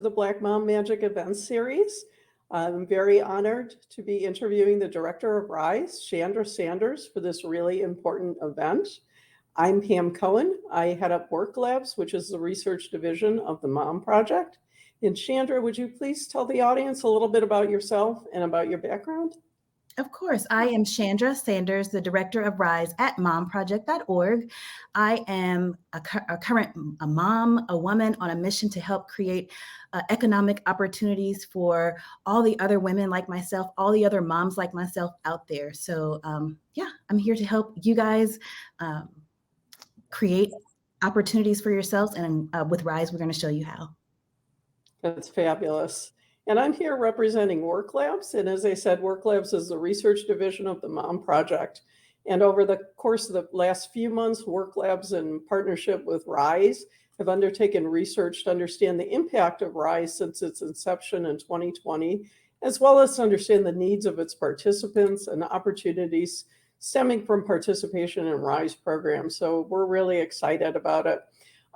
the BlackMomMagic event series. I'm very honored to be interviewing the director of RISE, Chandra Sanders, for this really important event. I'm Pam Cohen. I head up Werklabs, which is the research division of the Mom Project. And Chandra, would you please tell the audience a little bit about yourself and about your background? Of course. I am Chandra Sanders, the director of RISE at momproject.org. I am a current mom, a woman on a mission to help create economic opportunities for all the other women like myself, all the other moms like myself out there. So I'm here to help you guys create opportunities for yourselves. And with RISE, we're going to show you how. That's fabulous. And I'm here representing Werklabs. And as I said, Werklabs is the research division of the Mom Project. And over the course of the last few months, Werklabs, in partnership with RISE, have undertaken research to understand the impact of RISE since its inception in 2020, as well as to understand the needs of its participants and opportunities stemming from participation in RISE programs. So we're really excited about it.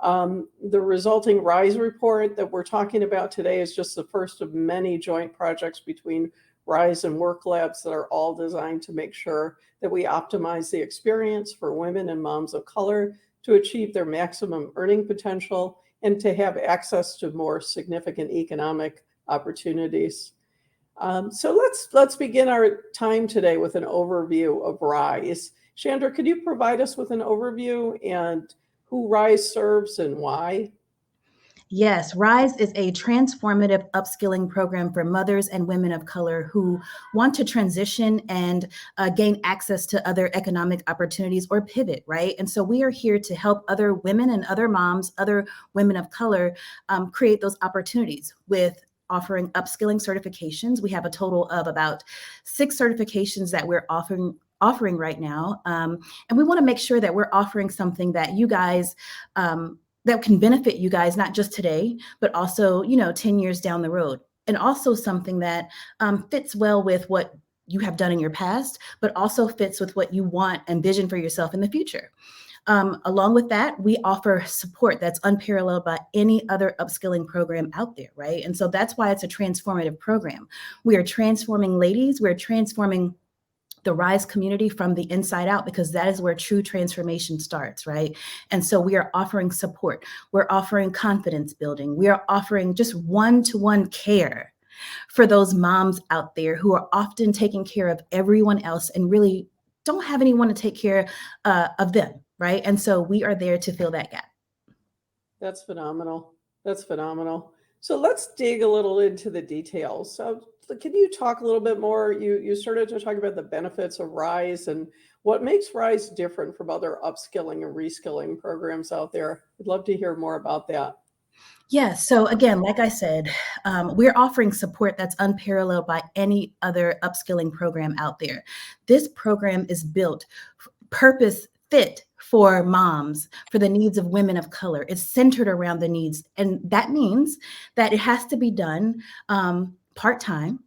The resulting RISE report that we're talking about today is just the first of many joint projects between RISE and Werklabs that are all designed to make sure that we optimize the experience for women and moms of color to achieve their maximum earning potential and to have access to more significant economic opportunities. So let's begin our time today with an overview of RISE. Chandra, could you provide us with an overview and who RISE serves and why? Yes, RISE is a transformative upskilling program for mothers and women of color who want to transition and gain access to other economic opportunities or pivot, right? And so we are here to help other women and other moms, other women of color create those opportunities with offering upskilling certifications. We have a total of about 6 certifications that we're offering right now. And we want to make sure that we're offering something that you guys that can benefit you guys, not just today, but also, 10 years down the road. And also something that fits well with what you have done in your past, but also fits with what you want and vision for yourself in the future. Along with that, we offer support that's unparalleled by any other upskilling program out there, right? And so that's why it's a transformative program. We are transforming ladies, we're transforming the RISE community from the inside out, because that is where true transformation starts, right? And so we are offering support. We're offering confidence building. We are offering just one-to-one care for those moms out there who are often taking care of everyone else and really don't have anyone to take care of them, right? And so we are there to fill that gap. That's phenomenal. That's phenomenal. So let's dig a little into the details. So can you talk a little bit more? You started to talk about the benefits of RISE and what makes RISE different from other upskilling and reskilling programs out there. I'd love to hear more about that. Yeah, so again, like I said, we're offering support that's unparalleled by any other upskilling program out there. This program is built, purpose fit for moms, for the needs of women of color. It's centered around the needs. And that means that it has to be done part-time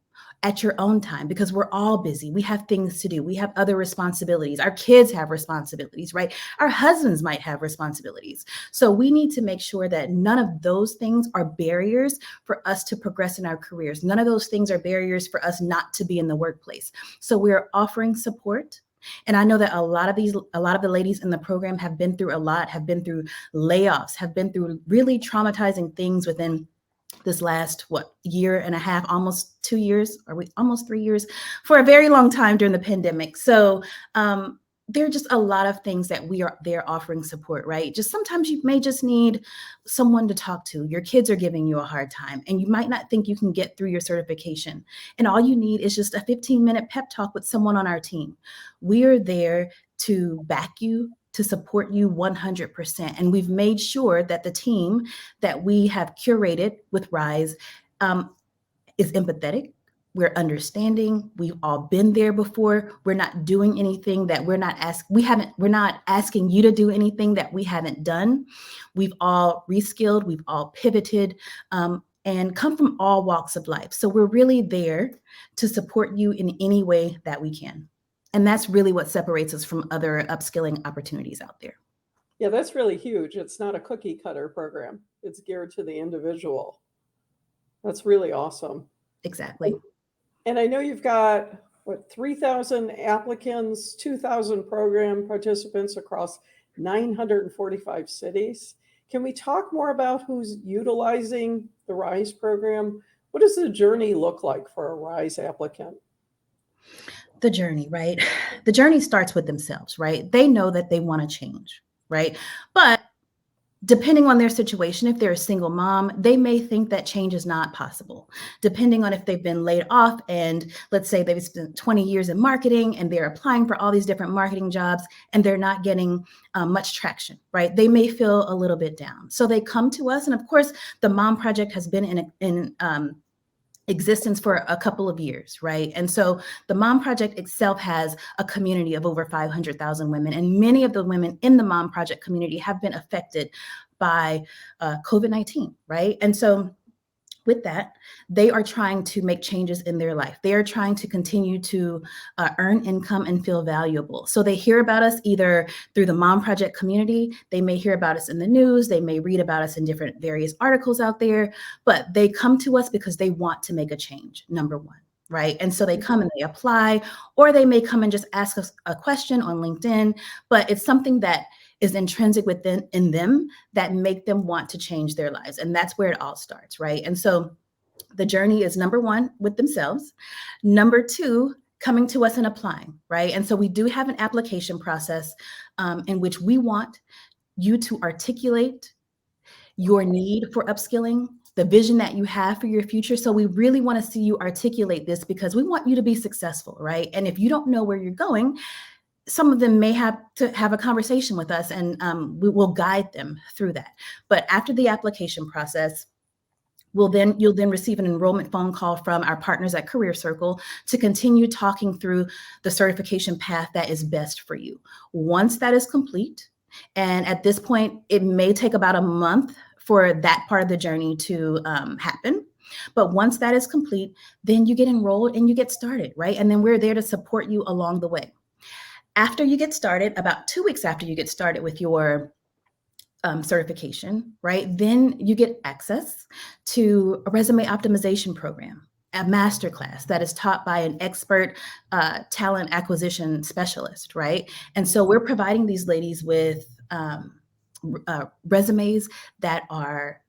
at your own time, because we're all busy. We have things to do. We have other responsibilities. Our kids have responsibilities, right? Our husbands might have responsibilities. So we need to make sure that none of those things are barriers for us to progress in our careers. None of those things are barriers for us not to be in the workplace. So we're offering support. And I know that a lot of the ladies in the program have been through a lot, have been through layoffs, have been through really traumatizing things within this last, year and a half, almost 2 years, almost 3 years, for a very long time during the pandemic. So there are just a lot of things that we are there offering support, right? Just sometimes you may just need someone to talk to. Your kids are giving you a hard time and you might not think you can get through your certification. And all you need is just a 15-minute pep talk with someone on our team. We are there to back you, to support you 100%. And we've made sure that the team that we have curated with RISE is empathetic. We're understanding. We've all been there before. We're not doing anything that we're not asking you to do anything that we haven't done. We've all reskilled. We've all pivoted and come from all walks of life. So we're really there to support you in any way that we can. And that's really what separates us from other upskilling opportunities out there. Yeah, that's really huge. It's not a cookie cutter program. It's geared to the individual. That's really awesome. Exactly. And I know you've got, what, 3,000 applicants, 2,000 program participants across 945 cities. Can we talk more about who's utilizing the RISE program? What does the journey look like for a RISE applicant? The journey, right? The journey starts with themselves, right? They know that they want to change, right? But depending on their situation, if they're a single mom, they may think that change is not possible. Depending on if they've been laid off and let's say they've spent 20 years in marketing and they're applying for all these different marketing jobs and they're not getting much traction, right? They may feel a little bit down. So they come to us. And of course, the Mom Project has been in existence for a couple of years, right? And so the Mom Project itself has a community of over 500,000 women, and many of the women in the Mom Project community have been affected by COVID-19, right? And so with that, they are trying to make changes in their life. They are trying to continue to earn income and feel valuable. So they hear about us either through the Mom Project community, they may hear about us in the news, they may read about us in different various articles out there, but they come to us because they want to make a change, number one, right? And so they come and they apply, or they may come and just ask us a question on LinkedIn, but it's something that is intrinsic in them that make them want to change their lives. And that's where it all starts, right? And so the journey is number one, with themselves. Number two, coming to us and applying, right? And so we do have an application process in which we want you to articulate your need for upskilling, the vision that you have for your future. So we really want to see you articulate this because we want you to be successful, right? And if you don't know where you're going, some of them may have to have a conversation with us and we will guide them through that. But after the application process, you'll then receive an enrollment phone call from our partners at Career Circle to continue talking through the certification path that is best for you. Once that is complete, and at this point, it may take about a month for that part of the journey to happen. But once that is complete, then you get enrolled and you get started, right? And then we're there to support you along the way. After you get started, about 2 weeks after you get started with your certification, right, then you get access to a resume optimization program, a masterclass that is taught by an expert talent acquisition specialist, right? And so we're providing these ladies with resumes that are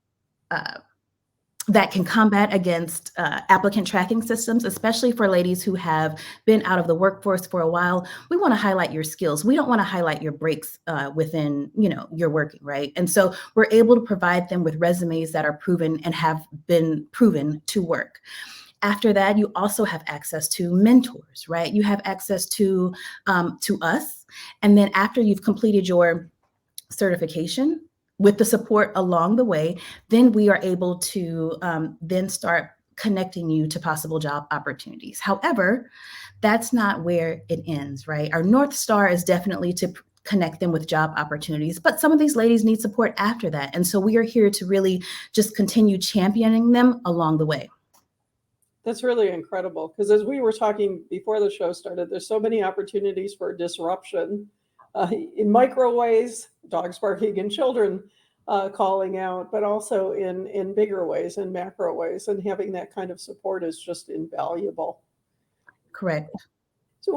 that can combat against applicant tracking systems, especially for ladies who have been out of the workforce for a while. We want to highlight your skills. We don't want to highlight your breaks within, your working, right? And so we're able to provide them with resumes that are proven and have been proven to work. After that, you also have access to mentors, right? You have access to us. And then after you've completed your certification, with the support along the way, then we are able to then start connecting you to possible job opportunities. However, that's not where it ends, right? Our North Star is definitely to connect them with job opportunities, but some of these ladies need support after that. And so we are here to really just continue championing them along the way. That's really incredible because as we were talking before the show started, there's so many opportunities for disruption. In micro ways, dogs barking and children calling out, but also in bigger ways, in macro ways, and having that kind of support is just invaluable. Correct. So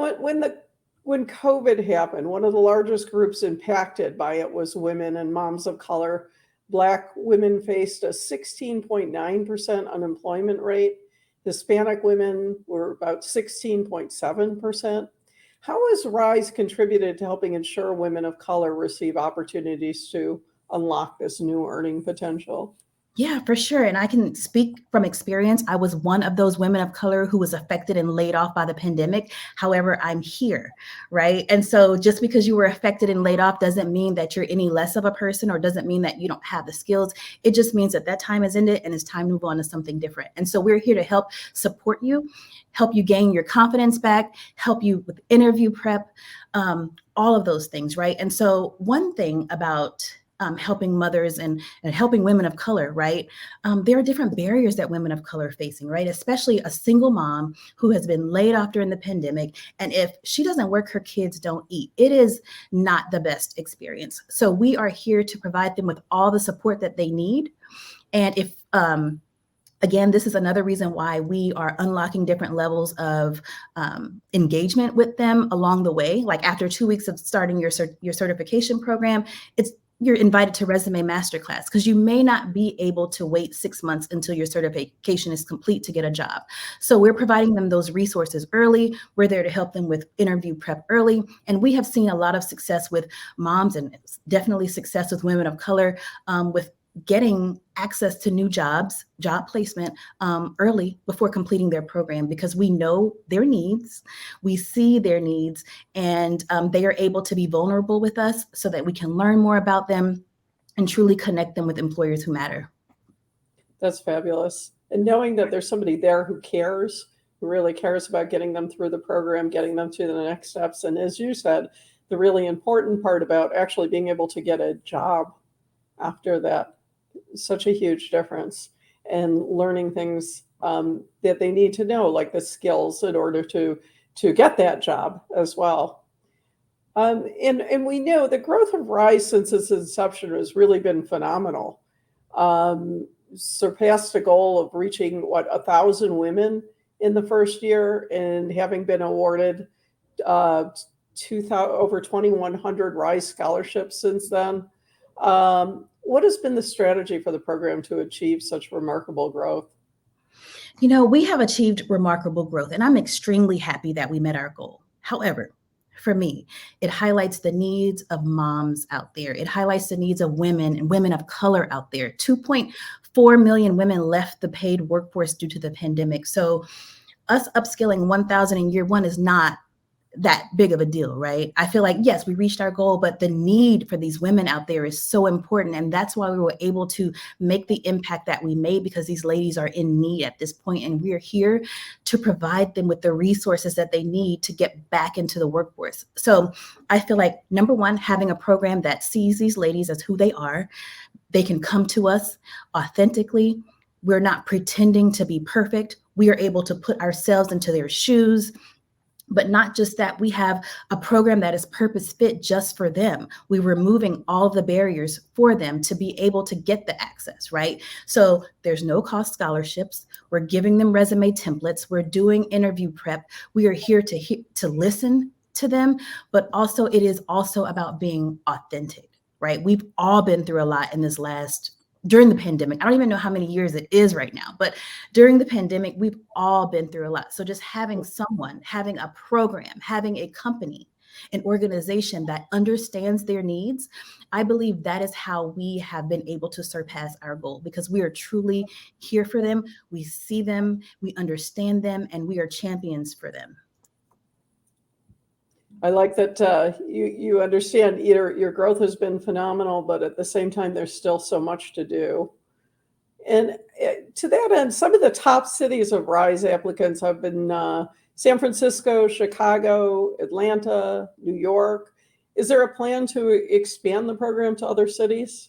when COVID happened, one of the largest groups impacted by it was women and moms of color. Black women faced a 16.9% unemployment rate. Hispanic women were about 16.7%. How has RISE contributed to helping ensure women of color receive opportunities to unlock this new earning potential? Yeah, for sure. And I can speak from experience. I was one of those women of color who was affected and laid off by the pandemic. However, I'm here, right? And so just because you were affected and laid off doesn't mean that you're any less of a person or doesn't mean that you don't have the skills. It just means that time has ended and it's time to move on to something different. And so we're here to help support you, help you gain your confidence back, help you with interview prep, all of those things, right? And so one thing about helping mothers and helping women of color, right? There are different barriers that women of color are facing, right? Especially a single mom who has been laid off during the pandemic. And if she doesn't work, her kids don't eat. It is not the best experience. So we are here to provide them with all the support that they need. And if Again, this is another reason why we are unlocking different levels of engagement with them along the way. Like after 2 weeks of starting your certification program, you're invited to Resume Masterclass, because you may not be able to wait 6 months until your certification is complete to get a job. So we're providing them those resources early. We're there to help them with interview prep early. And we have seen a lot of success with moms, and definitely success with women of color, with getting access to new jobs, job placement early before completing their program, because we know their needs, we see their needs, and they are able to be vulnerable with us so that we can learn more about them and truly connect them with employers who matter. That's fabulous. And knowing that there's somebody there who cares, who really cares about getting them through the program, getting them to the next steps. And as you said, the really important part about actually being able to get a job after that, such a huge difference, and learning things that they need to know, like the skills in order to get that job as well. And we know the growth of RISE since its inception has really been phenomenal. Surpassed a goal of reaching 1,000 women in the first year, and having been awarded over 2,100 RISE scholarships since then. What has been the strategy for the program to achieve such remarkable growth? You know, we have achieved remarkable growth, and I'm extremely happy that we met our goal. However, for me, it highlights the needs of moms out there. It highlights the needs of women and women of color out there. 2.4 million women left the paid workforce due to the pandemic. So us upskilling 1,000 in year one is not that big of a deal, right? I feel like, yes, we reached our goal, but the need for these women out there is so important. And that's why we were able to make the impact that we made, because these ladies are in need at this point, and we're here to provide them with the resources that they need to get back into the workforce. So I feel like, number one, having a program that sees these ladies as who they are, they can come to us authentically. We're not pretending to be perfect. We are able to put ourselves into their shoes. But not just that, we have a program that is purpose fit just for them. We're removing all of the barriers for them to be able to get the access, right? So there's no cost scholarships. We're giving them resume templates. We're doing interview prep. We are here to listen to them, but also it is also about being authentic, right? We've all been through a lot in this during the pandemic. I don't even know how many years it is right now, but during the pandemic, we've all been through a lot. So just having someone, having a program, having a company, an organization that understands their needs, I believe that is how we have been able to surpass our goal, because we are truly here for them. We see them, we understand them, and we are champions for them. I like that you understand your growth has been phenomenal, but at the same time, there's still so much to do. And to that end, some of the top cities of RISE applicants have been San Francisco, Chicago, Atlanta, New York. Is there a plan to expand the program to other cities?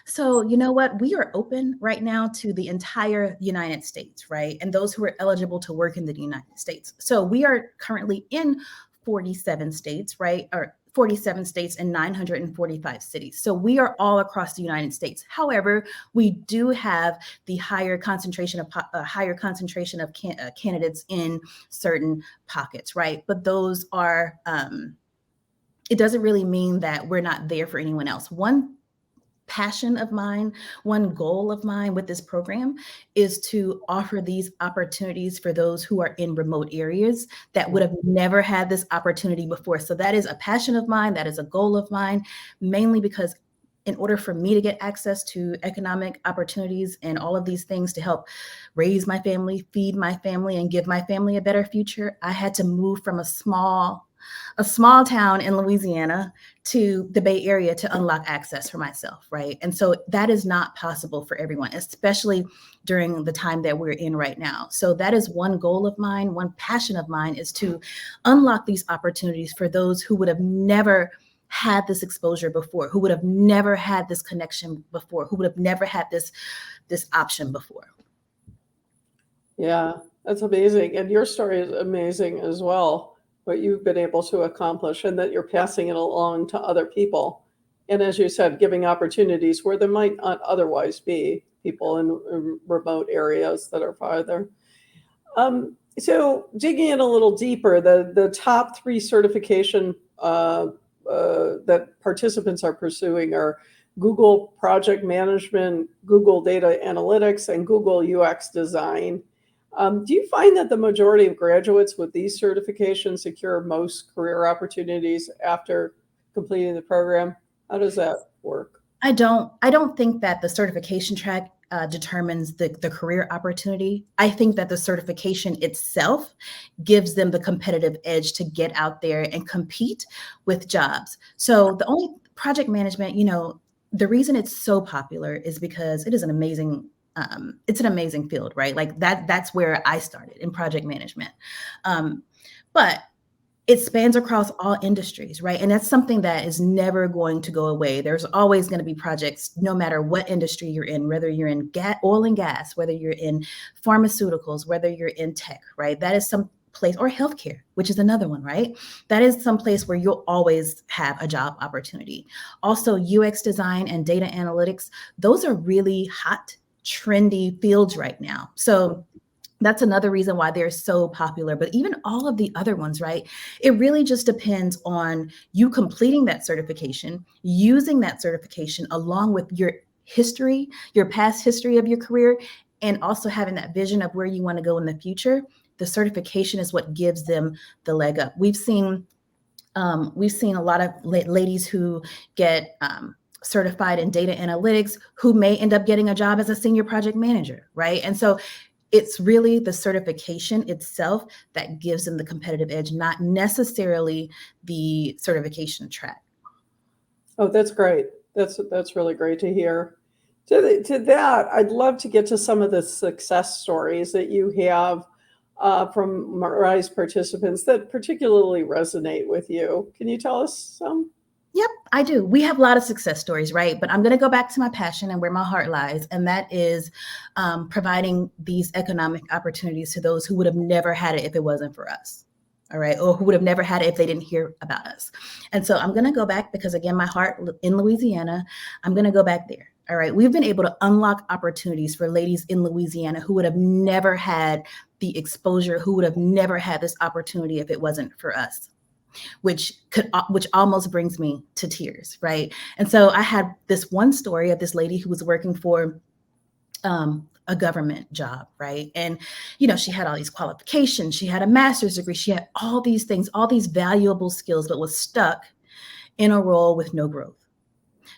So, you know what? We are open right now to the entire United States, right? And those who are eligible to work in the United States. So we are currently in 47 states, right? Or 47 states and 945 cities. So we are all across the United States. However, we do have the higher concentration of candidates in certain pockets, right? But those are, it doesn't really mean that we're not there for anyone else. One passion of mine, one goal of mine with this program is to offer these opportunities for those who are in remote areas that would have never had this opportunity before. So that is a passion of mine. That is a goal of mine, mainly because in order for me to get access to economic opportunities and all of these things to help raise my family, feed my family, and give my family a better future, I had to move from a small town in Louisiana to the Bay Area to unlock access for myself, right? And so that is not possible for everyone, especially during the time that we're in right now. So that is one goal of mine, one passion of mine, is to unlock these opportunities for those who would have never had this exposure before, who would have never had this connection before, who would have never had this option before. Yeah, that's amazing. And your story is amazing as well, what you've been able to accomplish, and that you're passing it along to other people. And as you said, giving opportunities where there might not otherwise be. people in remote areas that are farther. So digging in a little deeper, the top three certification that participants are pursuing are Google Project Management, Google Data Analytics, and Google UX Design. Do you find that the majority of graduates with these certifications secure most career opportunities after completing the program? How does that work? I don't think that the certification track determines the career opportunity. I think that the certification itself gives them the competitive edge to get out there and compete with jobs. So the only project management, the reason it's so popular is because it is it's an amazing field, right? Like that's where I started in project management. But it spans across all industries, right? And that's something that is never going to go away. There's always going to be projects, no matter what industry you're in, whether you're in oil and gas, whether you're in pharmaceuticals, whether you're in tech, right? That is some place, or healthcare, which is another one, right? That is some place where you'll always have a job opportunity. Also, UX design and data analytics, those are really hot, trendy fields right now. So that's another reason why they're so popular. But even all of the other ones, right? It really just depends on you completing that certification, using that certification along with your history, your past history of your career, and also having that vision of where you want to go in the future. The certification is what gives them the leg up. We've seen a lot of ladies who get certified in data analytics who may end up getting a job as a senior project manager, right? And so it's really the certification itself that gives them the competitive edge, not necessarily the certification track. Oh, that's great. That's really great to hear. To that, I'd love to get to some of the success stories that you have from RISE participants that particularly resonate with you. Can you tell us some? Yep, I do. We have a lot of success stories, right? But I'm going to go back to my passion and where my heart lies, and that is providing these economic opportunities to those who would have never had it if it wasn't for us, all right? Or who would have never had it if they didn't hear about us. And so I'm going to go back because, again, my heart in Louisiana, I'm going to go back there, all right? We've been able to unlock opportunities for ladies in Louisiana who would have never had the exposure, who would have never had this opportunity if it wasn't for us. Which almost brings me to tears, right? And so I had this one story of this lady who was working for a government job, right? And, she had all these qualifications. She had a master's degree. She had all these things, all these valuable skills, but was stuck in a role with no growth.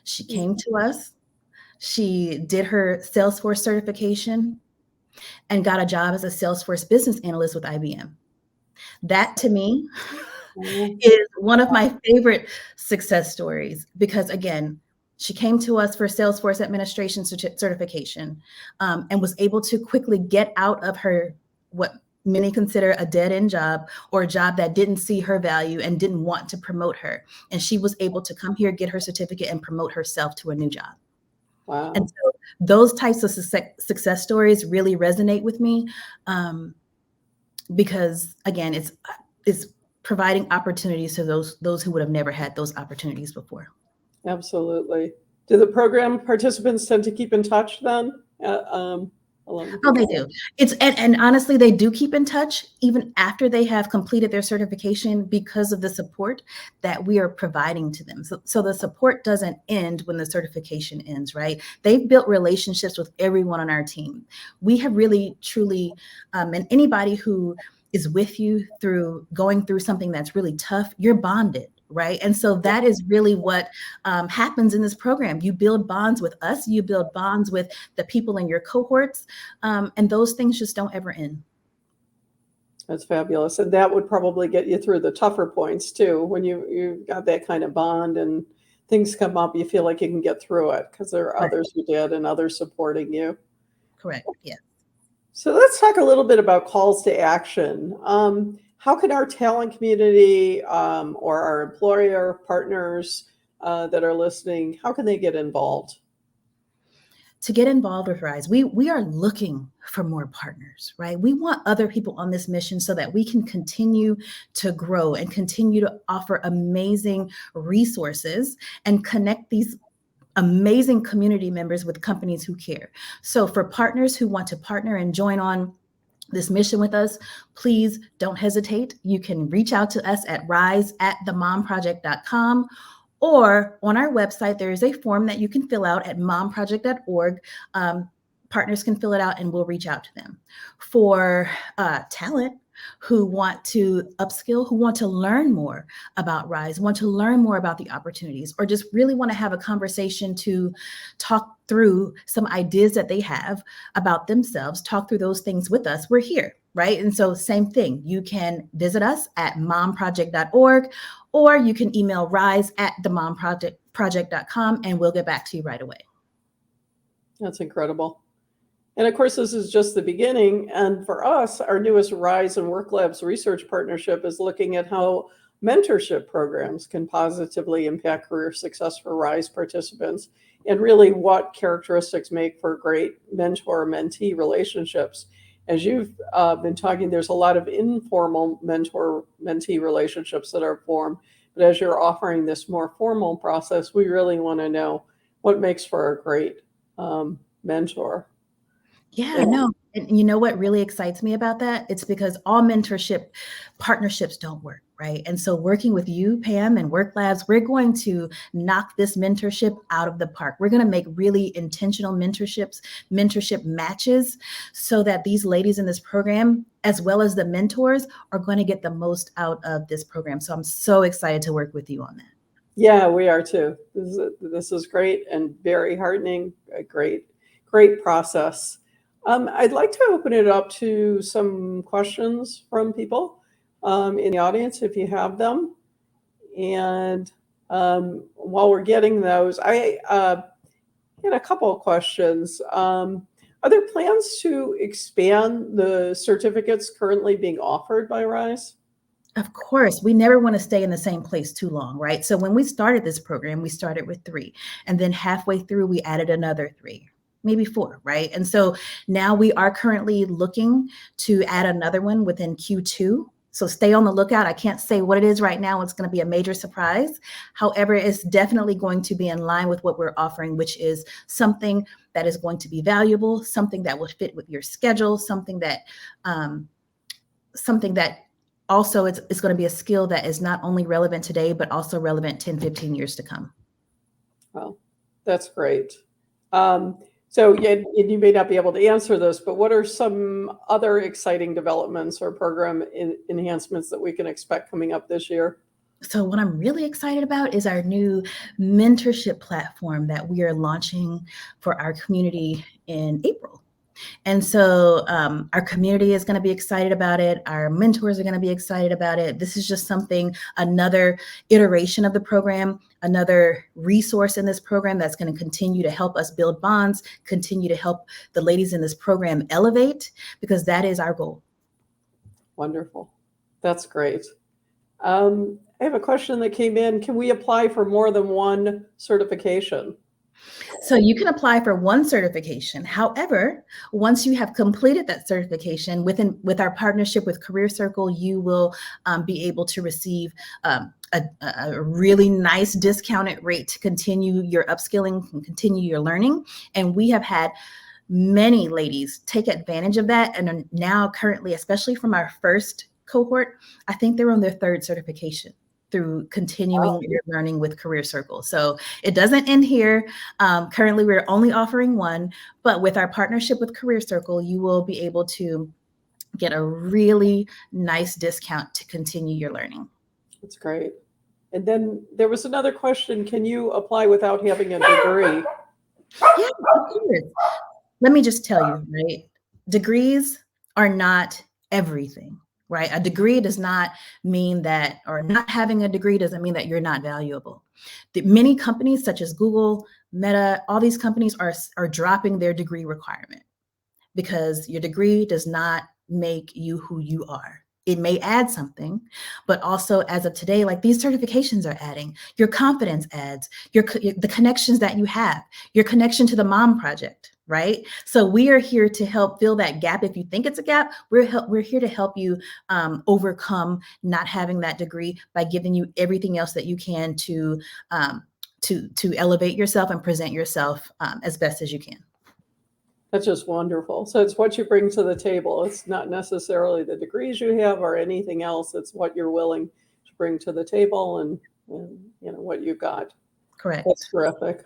She came to us. She did her Salesforce certification and got a job as a Salesforce business analyst with IBM. That, to me, is one of my favorite success stories because, again, she came to us for Salesforce administration certification and was able to quickly get out of her, what many consider a dead-end job or a job that didn't see her value and didn't want to promote her. And she was able to come here, get her certificate, and promote herself to a new job. Wow. And so those types of success stories really resonate with me because, again, it's providing opportunities to those who would have never had those opportunities before. Absolutely. Do the program participants tend to keep in touch then? They do. And honestly, they do keep in touch even after they have completed their certification because of the support that we are providing to them. So the support doesn't end when the certification ends, right? They've built relationships with everyone on our team. We have really, truly, and anybody who is with you through going through something that's really tough, you're bonded, right? And so that is really what happens in this program. You build bonds with us, you build bonds with the people in your cohorts, and those things just don't ever end. That's fabulous. And that would probably get you through the tougher points too. When you've got that kind of bond and things come up, you feel like you can get through it because there are others who did and others supporting you. Correct, yeah. So let's talk a little bit about calls to action. How can our talent community or our employer partners that are listening, how can they get involved? To get involved with RISE, we are looking for more partners, right? We want other people on this mission so that we can continue to grow and continue to offer amazing resources and connect these amazing community members with companies who care. So for partners who want to partner and join on this mission with us, please don't hesitate. You can reach out to us at rise@themomproject.com, or on our website, there is a form that you can fill out at momproject.org. Partners can fill it out and we'll reach out to them. For talent who want to upskill, who want to learn more about Rise, want to learn more about the opportunities, or just really want to have a conversation to talk through some ideas that they have about themselves, talk through those things with us, we're here, right? And so same thing, you can visit us at momproject.org, or you can email rise@themomproject.com and we'll get back to you right away. That's incredible. And of course, this is just the beginning. And for us, our newest Rise and Werklabs research partnership is looking at how mentorship programs can positively impact career success for Rise participants, and really what characteristics make for great mentor-mentee relationships. As you've been talking, there's a lot of informal mentor-mentee relationships that are formed. But as you're offering this more formal process, we really want to know what makes for a great mentor. Yeah, no. And you know what really excites me about that? It's because all mentorship partnerships don't work, right? And so working with you, Pam, and Werklabs, we're going to knock this mentorship out of the park. We're going to make really intentional mentorship matches, so that these ladies in this program, as well as the mentors, are going to get the most out of this program. So I'm so excited to work with you on that. Yeah, we are too. This is great and very heartening. A great process. I'd like to open it up to some questions from people in the audience, if you have them. And while we're getting those, I had a couple of questions. Are there plans to expand the certificates currently being offered by Rise? Of course, we never want to stay in the same place too long, right? So when we started this program, we started with 3, and then halfway through, we added another 3. Maybe 4, right? And so now we are currently looking to add another one within Q2. So stay on the lookout. I can't say what it is right now. It's going to be a major surprise. However, it's definitely going to be in line with what we're offering, which is something that is going to be valuable, something that will fit with your schedule, something that also it's going to be a skill that is not only relevant today, but also relevant 10, 15 years to come. Well, that's great. So you may not be able to answer this, but what are some other exciting developments or program enhancements that we can expect coming up this year? So what I'm really excited about is our new mentorship platform that we are launching for our community in April. And so our community is going to be excited about it. Our mentors are going to be excited about it. This is just another iteration of the program, another resource in this program that's going to continue to help us build bonds, continue to help the ladies in this program elevate, because that is our goal. Wonderful. That's great. I have a question that came in. Can we apply for more than one certification? So you can apply for one certification. However, once you have completed that certification with our partnership with Career Circle, you will be able to receive a really nice discounted rate to continue your upskilling and continue your learning. And we have had many ladies take advantage of that. And are now currently, especially from our first cohort, I think they're on their 3rd certification through continuing your learning with Career Circle. So it doesn't end here. Currently, we're only offering 1, but with our partnership with Career Circle, you will be able to get a really nice discount to continue your learning. That's great. And then there was another question. Can you apply without having a degree? Yeah, of course. Let me just tell you, right? Degrees are not everything. Right? A degree does not mean that, or not having a degree doesn't mean that you're not valuable. Many companies such as Google, Meta, all these companies are dropping their degree requirement, because your degree does not make you who you are. It may add something, but also as of today, like these certifications are adding, your confidence adds, the connections that you have, your connection to the Mom Project, right? So we are here to help fill that gap. If you think it's a gap, we're here to help you overcome not having that degree by giving you everything else that you can to to elevate yourself and present yourself as best as you can. That's just wonderful. So it's what you bring to the table. It's not necessarily the degrees you have or anything else. It's what you're willing to bring to the table and what you've got. Correct. That's terrific.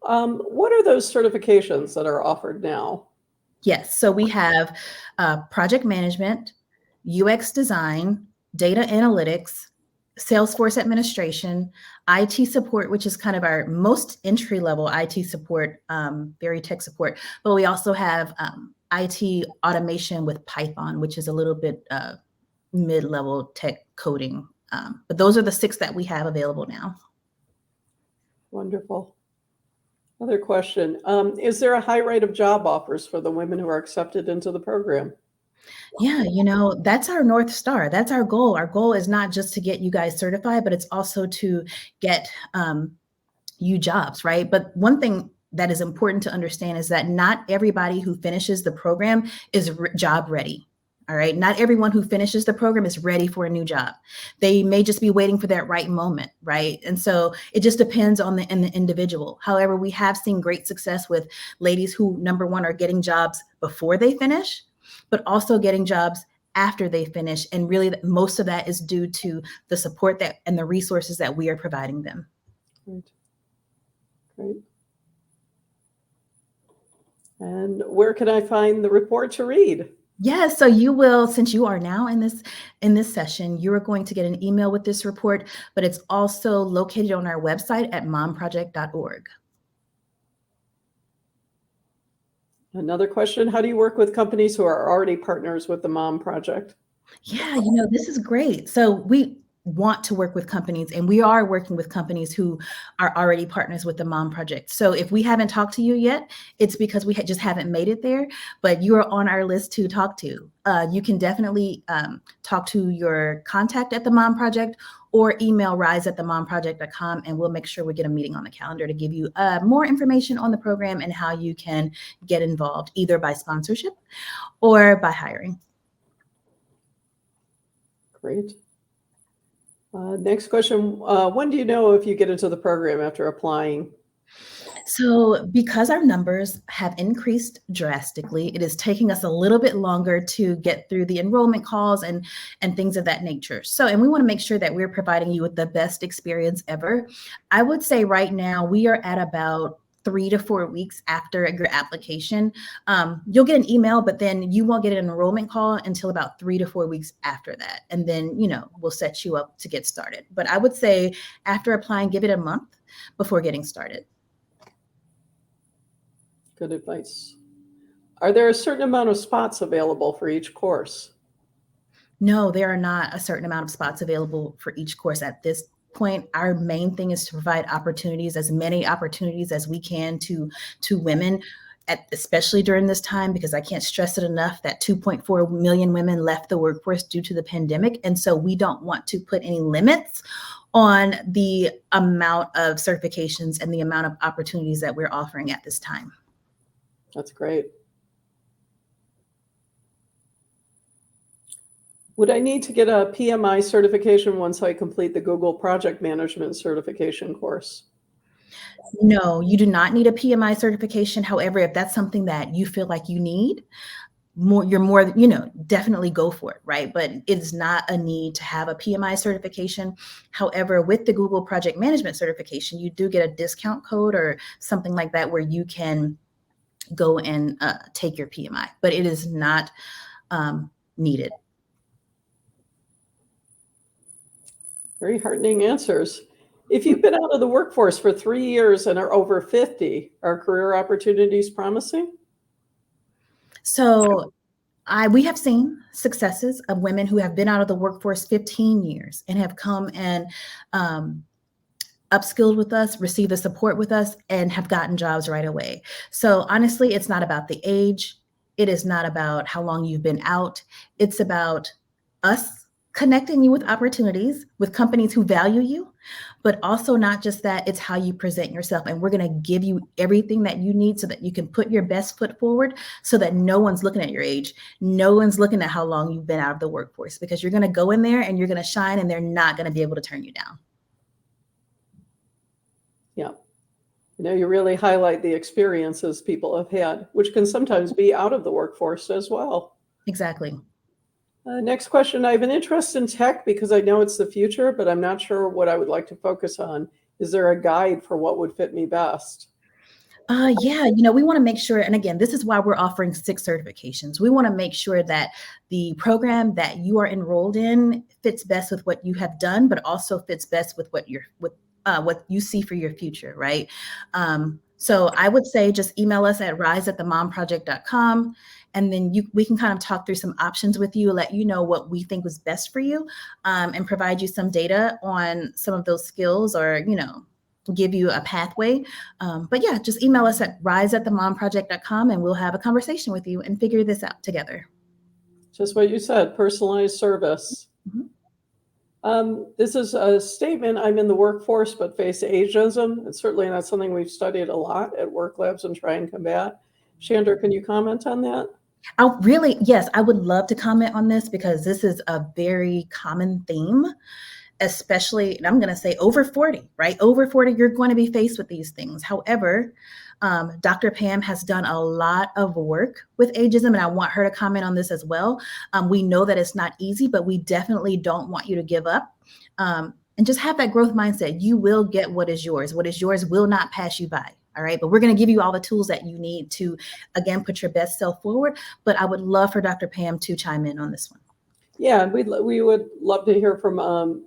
What are those certifications that are offered now? Yes. So we have project management, UX design, data analytics, Salesforce administration, IT support, which is kind of our most entry level IT support, very tech support. But we also have IT automation with Python, which is a little bit mid-level tech coding. But those are the 6 that we have available now. Wonderful. Another question. Is there a high rate of job offers for the women who are accepted into the program? Yeah, that's our North Star. That's our goal. Our goal is not just to get you guys certified, but it's also to get you jobs, right? But one thing that is important to understand is that not everybody who finishes the program is job ready. All right. Not everyone who finishes the program is ready for a new job. They may just be waiting for that right moment. Right. And so it just depends on the individual. However, we have seen great success with ladies who, number one, are getting jobs before they finish, but also getting jobs after they finish. And really, most of that is due to the support and the resources that we are providing them. Great. Great. And where can I find the report to read? Yes, so you will, since you are now in this session, you are going to get an email with this report, but it's also located on our website at momproject.org. Another question, how do you work with companies who are already partners with the Mom Project? Yeah, this is great. So we want to work with companies, and we are working with companies who are already partners with the Mom Project. So if we haven't talked to you yet, it's because we just haven't made it there, but you are on our list to talk to. You can definitely talk to your contact at the Mom Project or email rise@themomproject.com, and we'll make sure we get a meeting on the calendar to give you more information on the program and how you can get involved, either by sponsorship or by hiring. Great. Next question. When do you know if you get into the program after applying? So because our numbers have increased drastically, it is taking us a little bit longer to get through the enrollment calls and things of that nature. So, and we want to make sure that we're providing you with the best experience ever. I would say right now we are at about 3 to 4 weeks after your application. You'll get an email, but then you won't get an enrollment call until about 3 to 4 weeks after that. And then, we'll set you up to get started. But I would say after applying, give it a month before getting started. Good advice. Are there a certain amount of spots available for each course? No, there are not a certain amount of spots available for each course at this point. Our main thing is to provide opportunities, as many opportunities as we can to women, especially during this time, because I can't stress it enough that 2.4 million women left the workforce due to the pandemic. And so we don't want to put any limits on the amount of certifications and the amount of opportunities that we're offering at this time. That's great. Would I need to get a PMI certification once I complete the Google Project Management certification course? No, you do not need a PMI certification. However, if that's something that you feel like you need, definitely go for it, right? But it's not a need to have a PMI certification. However, with the Google Project Management certification, you do get a discount code or something like that where you can go and take your PMI, but it is not needed. Very heartening answers. If you've been out of the workforce for 3 years and are over 50, are career opportunities promising? So we have seen successes of women who have been out of the workforce 15 years and have come and upskilled with us, received the support with us, and have gotten jobs right away. So honestly, it's not about the age. It is not about how long you've been out. It's about us connecting you with opportunities with companies who value you, but also not just that, it's how you present yourself. And we're going to give you everything that you need so that you can put your best foot forward so that no one's looking at your age. No one's looking at how long you've been out of the workforce, because you're going to go in there and you're going to shine and they're not going to be able to turn you down. You really highlight the experiences people have had, which can sometimes be out of the workforce as well. Exactly. Next question. I have an interest in tech because I know it's the future, but I'm not sure what I would like to focus on. Is there a guide for what would fit me best? Yeah, we want to make sure, and again, this is why we're offering 6 certifications. We want to make sure that the program that you are enrolled in fits best with what you have done, but also fits best with what what you see for your future, right? So I would say just email us at rise@themomproject.com, and then we can kind of talk through some options with you, let you know what we think was best for you, and provide you some data on some of those skills, or give you a pathway. But yeah, just email us at rise@themomproject.com, and we'll have a conversation with you and figure this out together. Just what you said, personalized service. This is a statement. I'm in the workforce but face ageism. It's certainly not something we've studied a lot at Werklabs and try and combat. Chandra, can you comment on that? Yes, I would love to comment on this because this is a very common theme, especially, and I'm going to say over 40, right? Over 40, you're going to be faced with these things. However, Dr. Pam has done a lot of work with ageism, and I want her to comment on this as well. We know that it's not easy, but we definitely don't want you to give up. And just have that growth mindset. You will get what is yours. What is yours will not pass you by. All right. But we're going to give you all the tools that you need to, again, put your best self forward. But I would love for Dr. Pam to chime in on this one. Yeah, we would love to hear from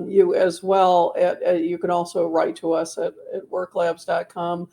you as well. You can also write to us at werklabs.com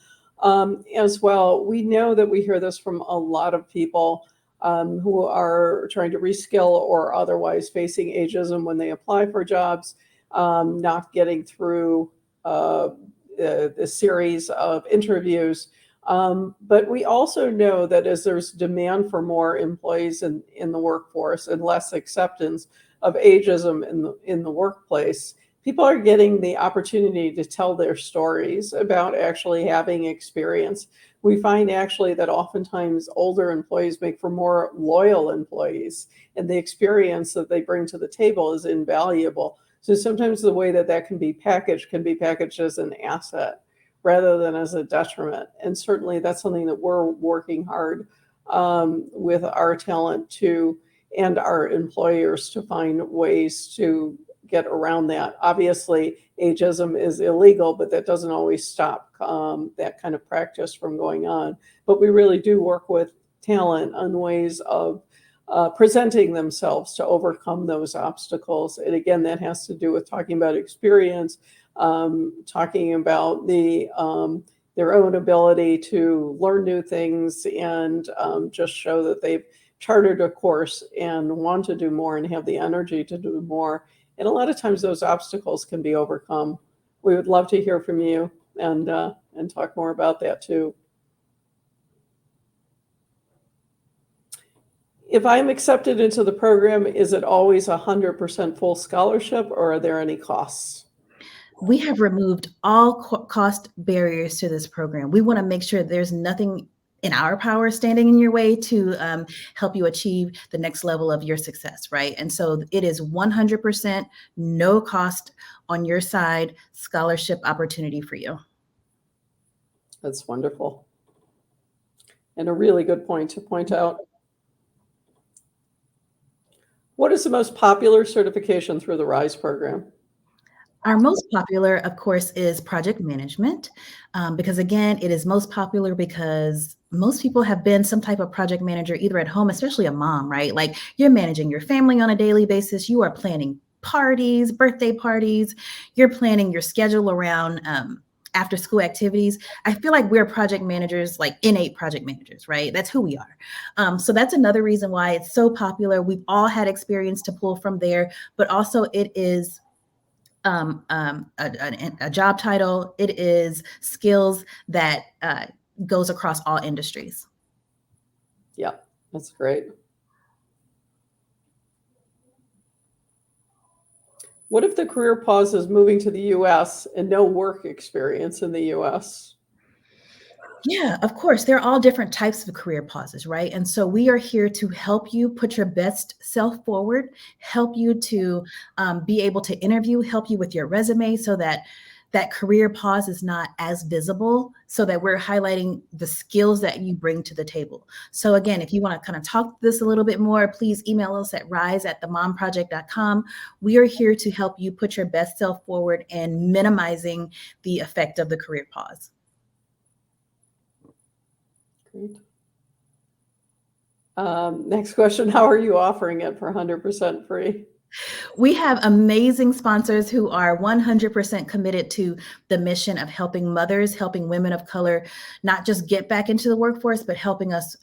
as well. We know that we hear this from a lot of people who are trying to reskill or otherwise facing ageism when they apply for jobs, not getting through the series of interviews. But we also know that as there's demand for more employees in the workforce and less acceptance of ageism in the workplace, people are getting the opportunity to tell their stories about actually having experience. We find actually that oftentimes older employees make for more loyal employees, and the experience that they bring to the table is invaluable. So sometimes the way that can be packaged as an asset rather than as a detriment. And certainly that's something that we're working hard with our talent and our employers to find ways to get around that. Obviously, ageism is illegal, but that doesn't always stop that kind of practice from going on. But we really do work with talent on ways of presenting themselves to overcome those obstacles. And again, that has to do with talking about experience, talking about their own ability to learn new things, and just show that they've chartered a course and want to do more and have the energy to do more. And a lot of times those obstacles can be overcome. We would love to hear from you and talk more about that too. If I'm accepted into the program, is it always 100% full scholarship, or are there any costs? We have removed all cost barriers to this program. We want to make sure there's nothing in our power standing in your way to help you achieve the next level of your success, right? And so it is 100% no cost on your side scholarship opportunity for you. That's wonderful. And a really good point to point out. What is the most popular certification through the RISE program? Our most popular, of course, is project management, because again, it is most popular because most people have been some type of project manager, either at home, especially a mom, right? Like you're managing your family on a daily basis. You are planning parties, birthday parties. You're planning your schedule around after school activities. I feel like we're project managers, like innate project managers, right? That's who we are. So that's another reason why it's so popular. We've all had experience to pull from there, but also it is a job title. It is skills that goes across all industries. Yeah, that's great. What if the career pause is moving to the US and no work experience in the US? Yeah, of course. There are all different types of career pauses, right? And so we are here to help you put your best self forward, help you to be able to interview, help you with your resume so that that career pause is not as visible, so that we're highlighting the skills that you bring to the table. So again, if you want to kind of talk this a little bit more, please email us at rise@themomproject.com. We are here to help you put your best self forward and minimizing the effect of the career pause. Great. Next question, how are you offering it for 100% free? We have amazing sponsors who are 100% committed to the mission of helping mothers, helping women of color, not just get back into the workforce, but helping us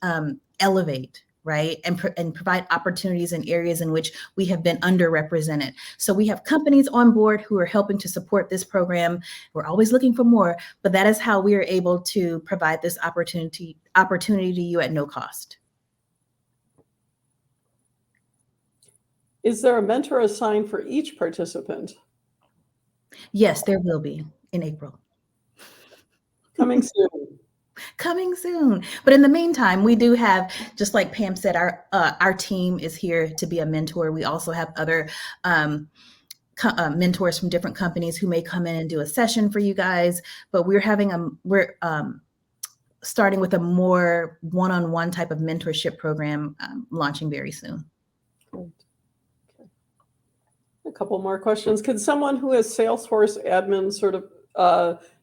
elevate, right? And provide opportunities in areas in which we have been underrepresented. So we have companies on board who are helping to support this program. We're always looking for more, but that is how we are able to provide this opportunity to you at no cost. Is there a mentor assigned for each participant? Yes, there will be in April. Coming soon. Coming soon. But in the meantime, we do have, just like Pam said, our team is here to be a mentor. We also have other mentors from different companies who may come in and do a session for you guys. But we're starting with a more one-on-one type of mentorship program launching very soon. Great. Okay. A couple more questions. Could someone who has Salesforce admin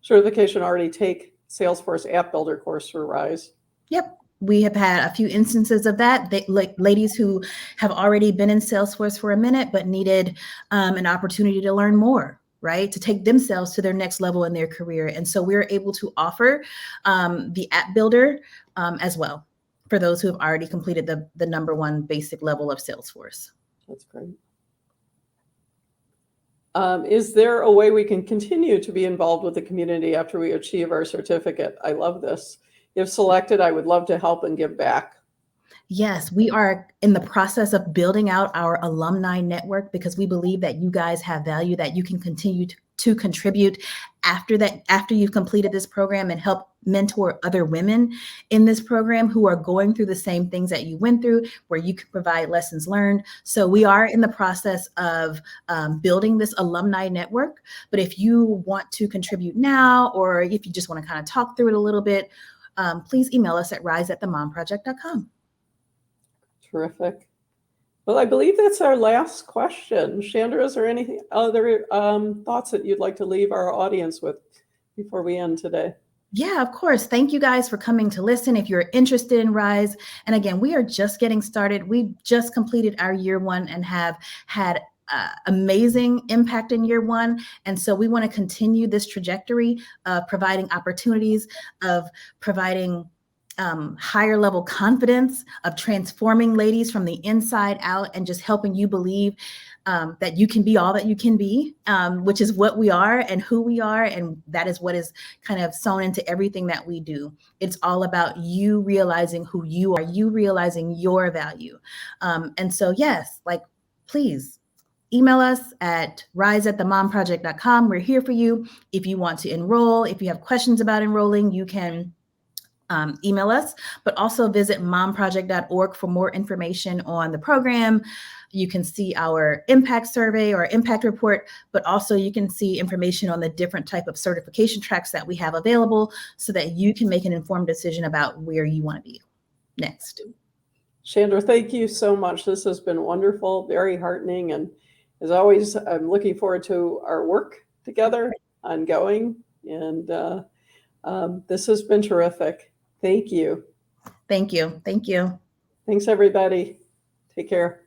certification already take Salesforce App Builder course for Rise? Yep. We have had a few instances of that. Ladies who have already been in Salesforce for a minute, but needed an opportunity to learn more, right? To take themselves to their next level in their career. And so we're able to offer the App Builder as well for those who have already completed the number one basic level of Salesforce. That's great. Is there a way we can continue to be involved with the community after we achieve our certificate? I love this. If selected, I would love to help and give back. Yes, we are in the process of building out our alumni network because we believe that you guys have value that you can continue to contribute after you've completed this program and help mentor other women in this program who are going through the same things that you went through, where you can provide lessons learned. So we are in the process of building this alumni network. But if you want to contribute now, or if you just want to kind of talk through it a little bit, please email us at rise@themomproject.com. Terrific. Well, I believe that's our last question. Chandra, is there any other thoughts that you'd like to leave our audience with before we end today? Yeah, of course. Thank you guys for coming to listen. If you're interested in Rise, and again, we are just getting started. We just completed our year one and have had amazing impact in year one. And so we want to continue this trajectory of providing opportunities, of providing higher level confidence, of transforming ladies from the inside out, and just helping you believe that you can be all that you can be, which is what we are and who we are. And that is what is kind of sewn into everything that we do. It's all about you realizing who you are, you realizing your value. And so, yes, please email us at rise@themomproject.com. We're here for you. If you want to enroll, if you have questions about enrolling, you can email us, but also visit momproject.org for more information on the program. You can see our impact survey or impact report, but also you can see information on the different type of certification tracks that we have available so that you can make an informed decision about where you want to be next. Chandra, thank you so much. This has been wonderful, very heartening. And as always, I'm looking forward to our work together ongoing. And this has been terrific. Thank you. Thank you. Thank you. Thanks, everybody. Take care.